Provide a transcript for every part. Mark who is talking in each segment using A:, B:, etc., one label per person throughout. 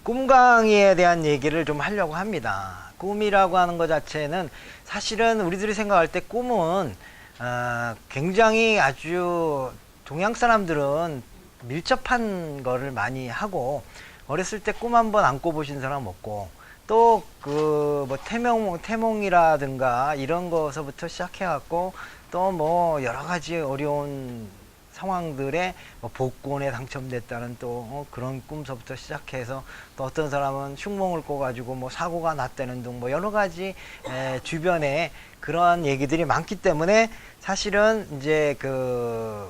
A: 꿈 강의에 대한 얘기를 좀 하려고 합니다. 꿈이라고 하는 것 자체는 사실은 우리들이 생각할 때 꿈은 굉장히 아주 동양 사람들은 밀접한 거를 많이 하고, 어렸을 때 꿈 한번 안 꿔보신 사람 없고, 또 그 뭐 태몽이라든가 이런 거서부터 시작해갖고 또 뭐 여러 가지 어려운 상황들에 뭐 복권에 당첨됐다는 또 그런 꿈서부터 시작해서, 또 어떤 사람은 흉몽을 꿔가지고 뭐 사고가 났다는 등 뭐 여러 가지 주변에 그러한 얘기들이 많기 때문에 사실은 이제 그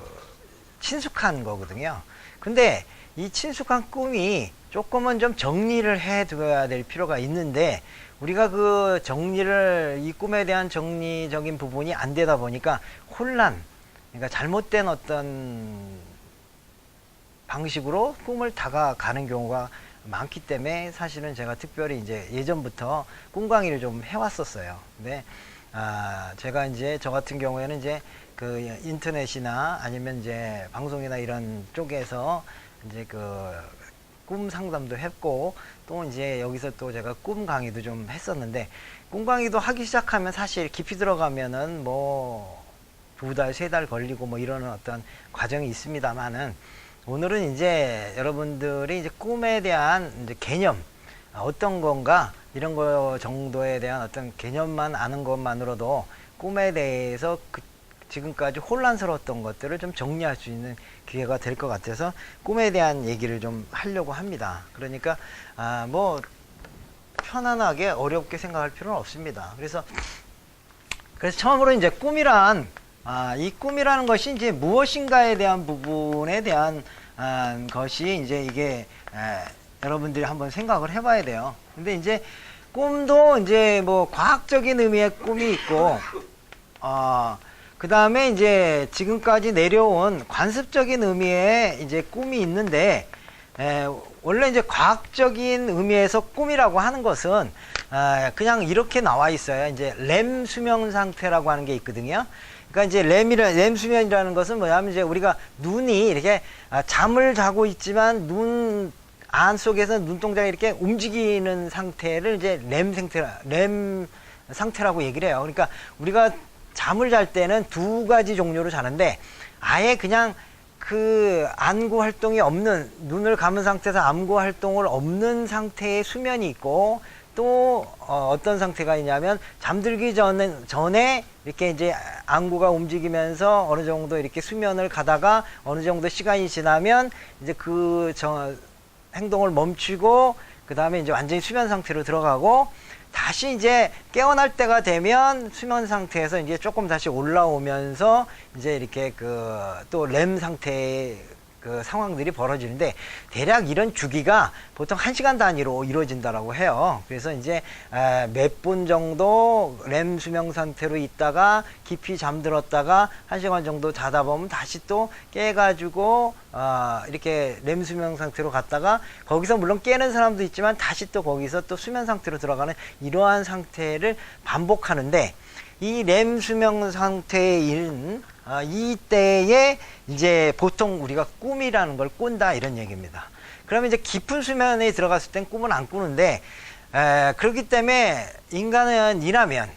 A: 친숙한 거거든요. 근데 이 친숙한 꿈이 조금은 좀 정리를 해 둬야 될 필요가 있는데, 우리가 그 정리를, 이 꿈에 대한 정리적인 부분이 안 되다 보니까 혼란, 그러니까 잘못된 어떤 방식으로 꿈을 다가가는 경우가 많기 때문에, 사실은 제가 특별히 이제 예전부터 꿈 강의를 좀 해왔었어요. 근데 제가 이제 저 같은 경우에는 이제 그 인터넷이나 아니면 이제 방송이나 이런 쪽에서 이제 그 꿈 상담도 했고, 또 이제 여기서 또 제가 꿈 강의도 좀 했었는데, 꿈 강의도 하기 시작하면 사실 깊이 들어가면은 뭐 2달, 3달 걸리고 뭐 이러는 어떤 과정이 있습니다만은, 오늘은 이제 여러분들이 이제 꿈에 대한 이제 개념, 어떤 건가 이런 거 정도에 대한 어떤 개념만 아는 것만으로도 꿈에 대해서 지금까지 혼란스러웠던 것들을 좀 정리할 수 있는 기회가 될 것 같아서 꿈에 대한 얘기를 좀 하려고 합니다. 그러니까 뭐 편안하게 어렵게 생각할 필요는 없습니다. 그래서 처음으로 이제 꿈이란 이 꿈이라는 것이 이제 무엇인가에 대한 부분에 대한 것이 이제 이게 여러분들이 한번 생각을 해봐야 돼요. 근데 이제 꿈도 이제 뭐 과학적인 의미의 꿈이 있고, 그 다음에 이제 지금까지 내려온 관습적인 의미의 이제 꿈이 있는데, 원래 이제 과학적인 의미에서 꿈이라고 하는 것은 그냥 이렇게 나와 있어요. 이제 렘 수면 상태라고 하는 게 있거든요. 그러니까 이제 렘 수면이라는 것은 뭐냐면, 이제 우리가 눈이 이렇게 잠을 자고 있지만 눈 안 속에서 눈동자가 이렇게 움직이는 상태를 이제 렘 상태라고 얘기를 해요. 그러니까 우리가 잠을 잘 때는 2가지 종류로 자는데, 아예 그냥 그 안구 활동이 없는, 눈을 감은 상태에서 안구 활동을 없는 상태의 수면이 있고, 또 어떤 상태가 있냐면, 잠들기 전에 이렇게 이제 안구가 움직이면서 어느 정도 이렇게 수면을 가다가 어느 정도 시간이 지나면 이제 그 행동을 멈추고, 그 다음에 이제 완전히 수면 상태로 들어가고, 다시 이제 깨어날 때가 되면 수면 상태에서 이제 조금 다시 올라오면서 이제 이렇게 그 또 렘 상태의 그 상황들이 벌어지는데, 대략 이런 주기가 보통 1시간 단위로 이루어진다라고 해요. 그래서 이제 몇 분 정도 렘 수면 상태로 있다가 깊이 잠들었다가 1시간 정도 자다 보면 다시 또 깨가지고 이렇게 렘 수면 상태로 갔다가, 거기서 물론 깨는 사람도 있지만 다시 또 거기서 또 수면 상태로 들어가는 이러한 상태를 반복하는데, 이 렘 수면 상태에 있는 이때에 이제 보통 우리가 꿈이라는 걸 꾼다, 이런 얘기입니다. 그러면 이제 깊은 수면에 들어갔을 땐 꿈은 안 꾸는데, 그렇기 때문에 인간은 이라면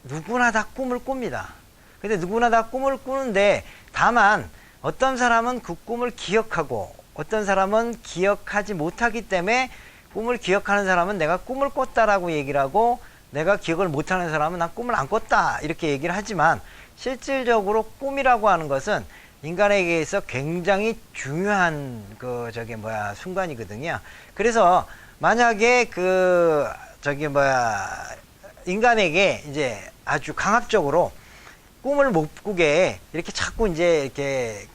A: 누구나 다 꿈을 꿉니다. 근데 누구나 다 꿈을 꾸는데, 다만 어떤 사람은 그 꿈을 기억하고 어떤 사람은 기억하지 못하기 때문에, 꿈을 기억하는 사람은 내가 꿈을 꿨다라고 얘기를 하고, 내가 기억을 못하는 사람은 난 꿈을 안 꿨다 이렇게 얘기를 하지만, 실질적으로 꿈이라고 하는 것은 인간에게 있어 굉장히 중요한 순간이거든요. 그래서 만약에 인간에게 이제 아주 강압적으로 꿈을 못 꾸게 이렇게 자꾸 이제 이렇게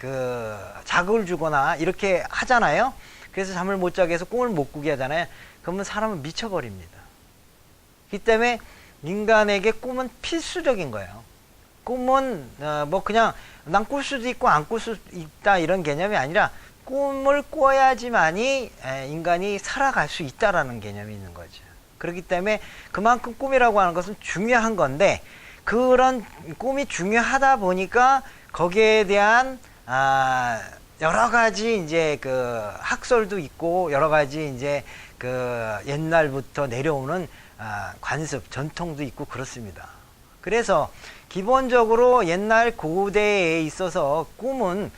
A: 자극을 주거나 이렇게 하잖아요. 그래서 잠을 못 자게 해서 꿈을 못 꾸게 하잖아요. 그러면 사람은 미쳐버립니다. 그렇기 때문에 인간에게 꿈은 필수적인 거예요. 꿈은 뭐 그냥 난 꿀 수도 있고 안 꿀 수도 있다 이런 개념이 아니라, 꿈을 꿔야지만이 인간이 살아갈 수 있다라는 개념이 있는 거죠. 그렇기 때문에 그만큼 꿈이라고 하는 것은 중요한 건데, 그런 꿈이 중요하다 보니까 거기에 대한 여러 가지 이제 그 학설도 있고 여러 가지 이제 그 옛날부터 내려오는 관습, 전통도 있고 그렇습니다. 그래서 기본적으로 옛날 고대에 있어서 꿈은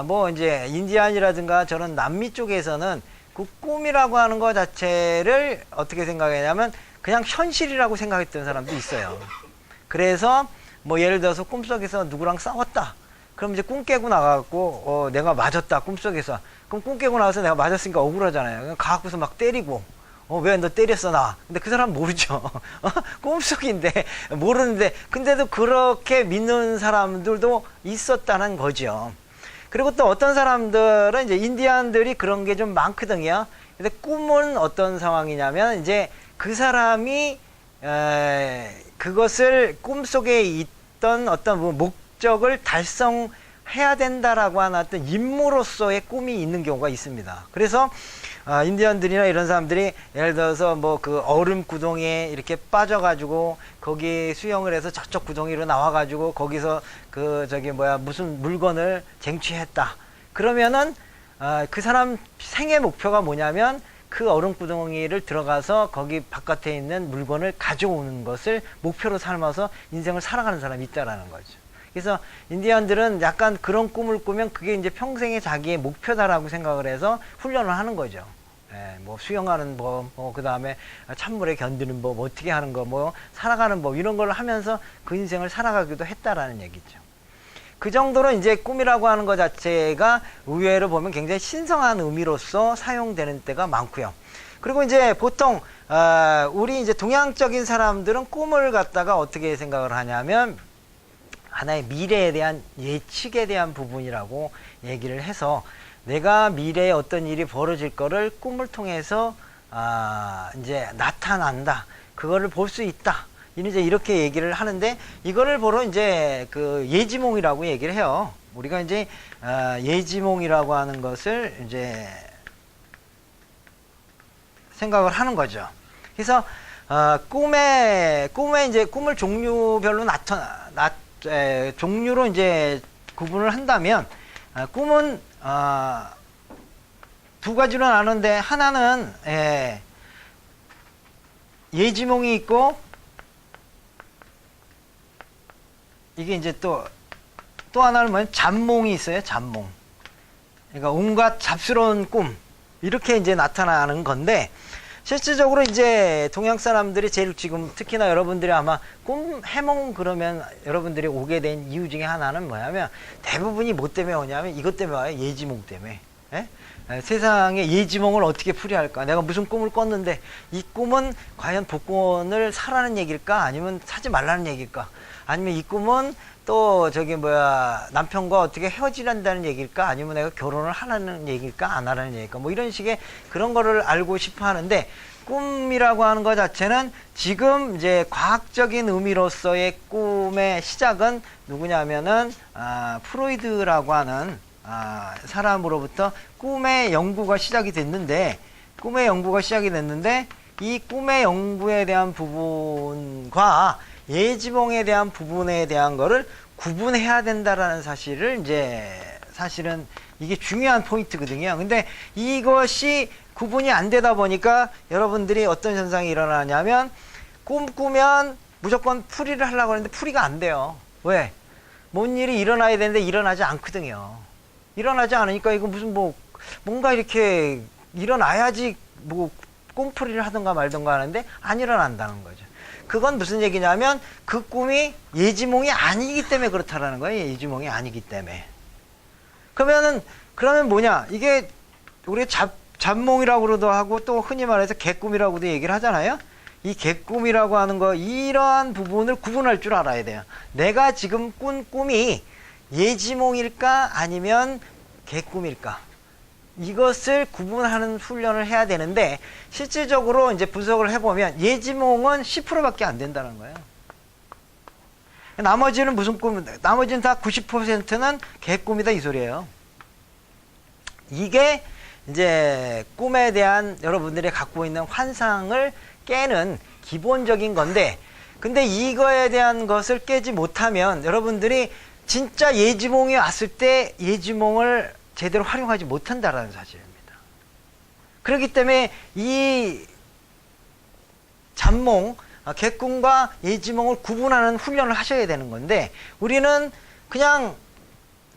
A: 뭐 이제 인디안이라든가 저런 남미 쪽에서는 그 꿈이라고 하는 것 자체를 어떻게 생각했냐면 그냥 현실이라고 생각했던 사람도 있어요. 그래서 뭐 예를 들어서 꿈속에서 누구랑 싸웠다. 그럼 이제 꿈 깨고 나가고 내가 맞았다 꿈속에서. 그럼 꿈 깨고 나서 내가 맞았으니까 억울하잖아요. 가갖고서 막 때리고 왜 너 때렸어 나. 근데 그 사람 모르죠. 꿈속인데 모르는데 근데도 그렇게 믿는 사람들도 있었다는 거죠. 그리고 또 어떤 사람들은 이제 인디안들이 그런 게 좀 많거든요. 근데 꿈은 어떤 상황이냐면 이제 그 사람이 그것을 꿈속에 있던 어떤 목적을 달성해야 된다라고 하는 어떤 임무로서의 꿈이 있는 경우가 있습니다. 그래서 인디언들이나 이런 사람들이 예를 들어서 뭐 그 얼음 구덩이에 이렇게 빠져가지고 거기 수영을 해서 저쪽 구덩이로 나와가지고 거기서 그 저기 뭐야 무슨 물건을 쟁취했다. 그러면은 그 사람 생애 목표가 뭐냐면 그 얼음 구덩이를 들어가서 거기 바깥에 있는 물건을 가져오는 것을 목표로 삼아서 인생을 살아가는 사람이 있다라는 거죠. 그래서 인디언들은 약간 그런 꿈을 꾸면 그게 이제 평생의 자기의 목표다라고 생각을 해서 훈련을 하는 거죠. 뭐 수영하는 법, 그 다음에 찬물에 견디는 법, 어떻게 하는 거, 뭐 살아가는 법 이런 걸 하면서 그 인생을 살아가기도 했다라는 얘기죠. 그 정도로 이제 꿈이라고 하는 것 자체가 의외로 보면 굉장히 신성한 의미로서 사용되는 때가 많고요. 그리고 이제 보통 우리 이제 동양적인 사람들은 꿈을 갖다가 어떻게 생각을 하냐면 하나의 미래에 대한 예측에 대한 부분이라고 얘기를 해서 내가 미래에 어떤 일이 벌어질 거를 꿈을 통해서 이제 나타난다. 그거를 볼 수 있다. 이제 이렇게 얘기를 하는데 이거를 보러 이제 그 예지몽이라고 얘기를 해요. 우리가 이제 예지몽이라고 하는 것을 이제 생각을 하는 거죠. 그래서 꿈에 이제 꿈을 종류별로 종류로 이제 구분을 한다면 꿈은 두 가지로 나누는데 하나는 예지몽이 있고 이게 이제 또 하나는 뭐냐면 잠몽이 있어요. 잠몽. 그러니까 온갖 잡스러운 꿈 이렇게 이제 나타나는 건데 실질적으로 이제 동양 사람들이 제일 지금 특히나 여러분들이 아마 꿈 해몽 그러면 여러분들이 오게 된 이유 중에 하나는 뭐냐면 대부분이 뭐 때문에 오냐면 이것 때문에 와요. 예지몽 때문에. 세상에 예지몽을 어떻게 풀이할까? 내가 무슨 꿈을 꿨는데 이 꿈은 과연 복권을 사라는 얘기일까? 아니면 사지 말라는 얘기일까? 아니면 이 꿈은 또 저기 뭐야 남편과 어떻게 헤어지란다는 얘기일까? 아니면 내가 결혼을 하라는 얘기일까? 안 하라는 얘기일까? 뭐 이런 식의 그런 거를 알고 싶어 하는데 꿈이라고 하는 것 자체는 지금 이제 과학적인 의미로서의 꿈의 시작은 누구냐면은 프로이드라고 하는 사람으로부터 꿈의 연구가 시작이 됐는데 이 꿈의 연구에 대한 부분과 예지몽에 대한 부분에 대한 거를 구분해야 된다라는 사실을 이제 사실은 이게 중요한 포인트거든요. 근데 이것이 구분이 안 되다 보니까 여러분들이 어떤 현상이 일어나냐면 꿈 꾸면 무조건 풀이를 하려고 하는데 풀이가 안 돼요. 왜? 뭔 일이 일어나야 되는데 일어나지 않거든요. 일어나지 않으니까 이거 무슨 뭔가 이렇게 일어나야지 뭐 꿈풀이를 하던가 말던가 하는데 안 일어난다는 거죠. 그건 무슨 얘기냐면 그 꿈이 예지몽이 아니기 때문에 그렇다라는 거예요. 예지몽이 아니기 때문에. 그러면 뭐냐? 이게 우리가 잡몽이라고도 하고 또 흔히 말해서 개꿈이라고도 얘기를 하잖아요. 이 개꿈이라고 하는 거 이러한 부분을 구분할 줄 알아야 돼요. 내가 지금 꾼 꿈이 예지몽일까 아니면 개꿈일까? 이것을 구분하는 훈련을 해야 되는데 실질적으로 이제 분석을 해보면 예지몽은 10%밖에 안 된다는 거예요. 나머지는 무슨 꿈? 나머지는 다 90%는 개꿈이다 이 소리예요. 이게 이제 꿈에 대한 여러분들이 갖고 있는 환상을 깨는 기본적인 건데 근데 이거에 대한 것을 깨지 못하면 여러분들이 진짜 예지몽이 왔을 때 예지몽을 제대로 활용하지 못한다라는 사실입니다. 그렇기 때문에 이 잠몽, 객꿈과 예지몽을 구분하는 훈련을 하셔야 되는 건데, 우리는 그냥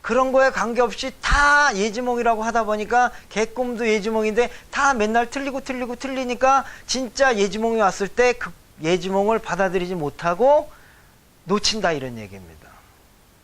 A: 그런 거에 관계없이 다 예지몽이라고 하다 보니까 객꿈도 예지몽인데 다 맨날 틀리니까 진짜 예지몽이 왔을 때 그 예지몽을 받아들이지 못하고 놓친다, 이런 얘기입니다.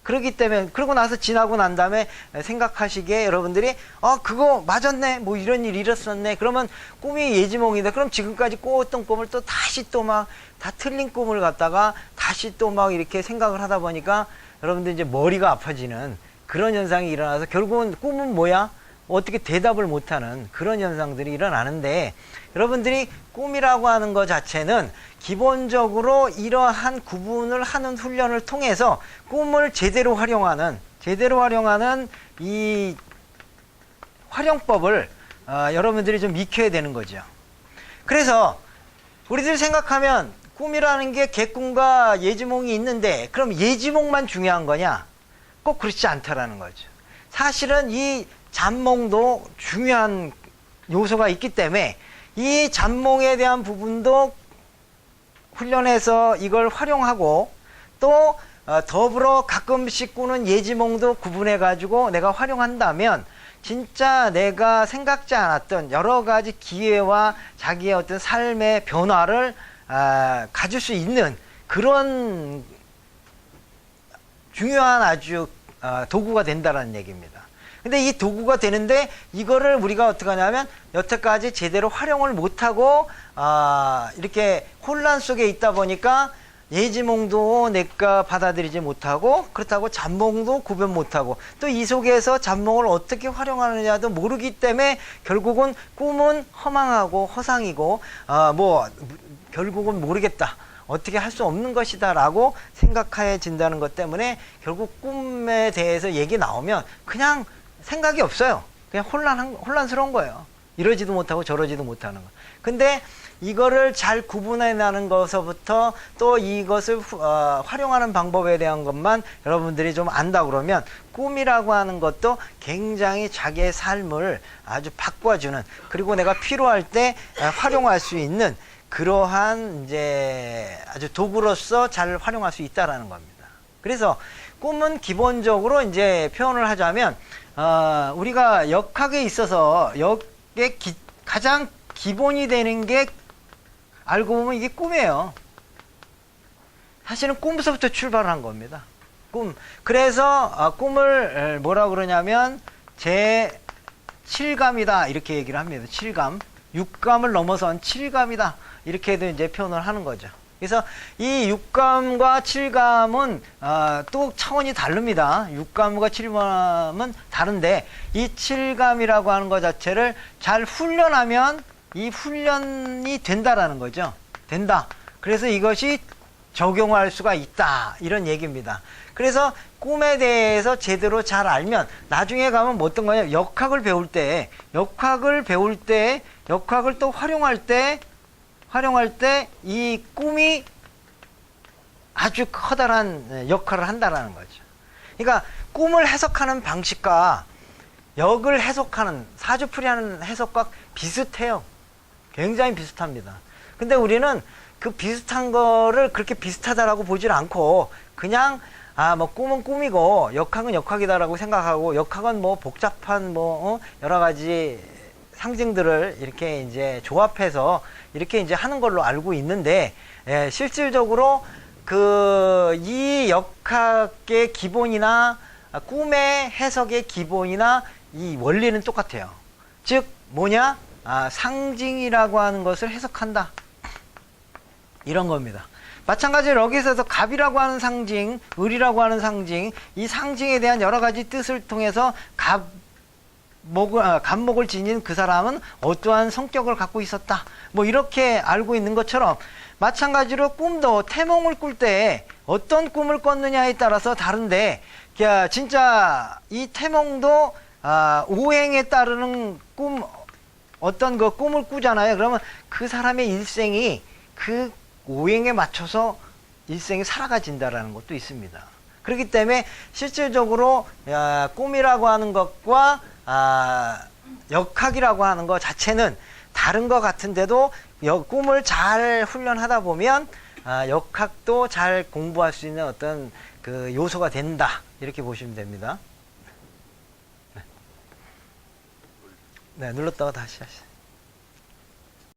A: 그렇기 때문에, 그러고 나서 지나고 난 다음에 생각하시기에 여러분들이 그거 맞았네, 뭐 이런 일이 있었네, 그러면 꿈이 예지몽인데 그럼 지금까지 꿔왔던 꿈을 또 다시 또 막 다 틀린 꿈을 갖다가 다시 또 막 이렇게 생각을 하다 보니까 여러분들 이제 머리가 아파지는 그런 현상이 일어나서 결국은 꿈은 뭐야? 어떻게 대답을 못하는 그런 현상들이 일어나는데, 여러분들이 꿈이라고 하는 것 자체는 기본적으로 이러한 구분을 하는 훈련을 통해서 꿈을 제대로 활용하는 이 활용법을 여러분들이 좀 익혀야 되는 거죠. 그래서 우리들이 생각하면 꿈이라는 게 객꿈과 예지몽이 있는데 그럼 예지몽만 중요한 거냐? 꼭 그렇지 않다라는 거죠. 사실은 이 잠몽도 중요한 요소가 있기 때문에 이 잠몽에 대한 부분도 훈련해서 이걸 활용하고, 또 더불어 가끔씩 꾸는 예지몽도 구분해 가지고 내가 활용한다면 진짜 내가 생각지 않았던 여러 가지 기회와 자기의 어떤 삶의 변화를 가질 수 있는 그런 중요한 아주 도구가 된다는 얘기입니다. 근데 이 도구가 되는데 이거를 우리가 어떻게 하냐면 여태까지 제대로 활용을 못하고 이렇게 혼란 속에 있다 보니까 예지몽도 내가 받아들이지 못하고, 그렇다고 잠몽도 구분 못하고, 또 이 속에서 잠몽을 어떻게 활용하느냐도 모르기 때문에 결국은 꿈은 허망하고 허상이고 결국은 모르겠다, 어떻게 할 수 없는 것이다 라고 생각해진다는 것 때문에 결국 꿈에 대해서 얘기 나오면 그냥 생각이 없어요. 그냥 혼란스러운 거예요. 이러지도 못하고 저러지도 못하는 거. 근데 이거를 잘 구분해내는 것서부터 또 이것을 활용하는 방법에 대한 것만 여러분들이 좀 안다 그러면 꿈이라고 하는 것도 굉장히 자기의 삶을 아주 바꿔주는, 그리고 내가 필요할 때 활용할 수 있는 그러한 이제 아주 도구로서 잘 활용할 수 있다라는 겁니다. 그래서 꿈은 기본적으로 이제 표현을 하자면 우리가 역학에 있어서 가장 기본이 되는 게 알고 보면 이게 꿈이에요. 사실은 꿈부터 출발한 겁니다. 꿈. 그래서 꿈을 뭐라 그러냐면 제 7감이다 이렇게 얘기를 합니다. 7감. 6감을 넘어선 7감이다. 이렇게도 이제 표현을 하는 거죠. 그래서 이 6감과 7감은 또 차원이 다릅니다. 6감과 7감은 다른데 이 7감이라고 하는 것 자체를 잘 훈련하면 이 훈련이 된다라는 거죠. 된다. 그래서 이것이 적용할 수가 있다, 이런 얘기입니다. 그래서 꿈에 대해서 제대로 잘 알면 나중에 가면 뭐 어떤 거냐, 역학을 배울 때 역학을 또 활용할 때 이 꿈이 아주 커다란 역할을 한다라는 거죠. 그러니까 꿈을 해석하는 방식과 역을 해석하는, 사주풀이하는 해석과 비슷해요. 굉장히 비슷합니다. 근데 우리는 그 비슷한 거를 그렇게 비슷하다라고 보질 않고 그냥 뭐 꿈은 꿈이고 역학은 역학이다라고 생각하고, 역학은 뭐 복잡한 여러 가지 상징들을 이렇게 이제 조합해서 이렇게 이제 하는 걸로 알고 있는데, 실질적으로 이 역학의 기본이나 꿈의 해석의 기본이나 이 원리는 똑같아요. 즉 뭐냐? 상징이라고 하는 것을 해석한다, 이런 겁니다. 마찬가지로 여기서도 갑이라고 하는 상징, 을이라고 하는 상징, 이 상징에 대한 여러 가지 뜻을 통해서 갑목을 지닌 그 사람은 어떠한 성격을 갖고 있었다, 뭐 이렇게 알고 있는 것처럼, 마찬가지로 꿈도 태몽을 꿀 때 어떤 꿈을 꿨느냐에 따라서 다른데, 진짜 이 태몽도 오행에 따르는 어떤 그 꿈을 꾸잖아요. 그러면 그 사람의 일생이 그 오행에 맞춰서 일생이 살아가진다라는 것도 있습니다. 그렇기 때문에 실질적으로 꿈이라고 하는 것과 역학이라고 하는 것 자체는 다른 것 같은데도 꿈을 잘 훈련하다 보면 역학도 잘 공부할 수 있는 어떤 그 요소가 된다. 이렇게 보시면 됩니다. 네, 눌렀다가 다시 하시죠.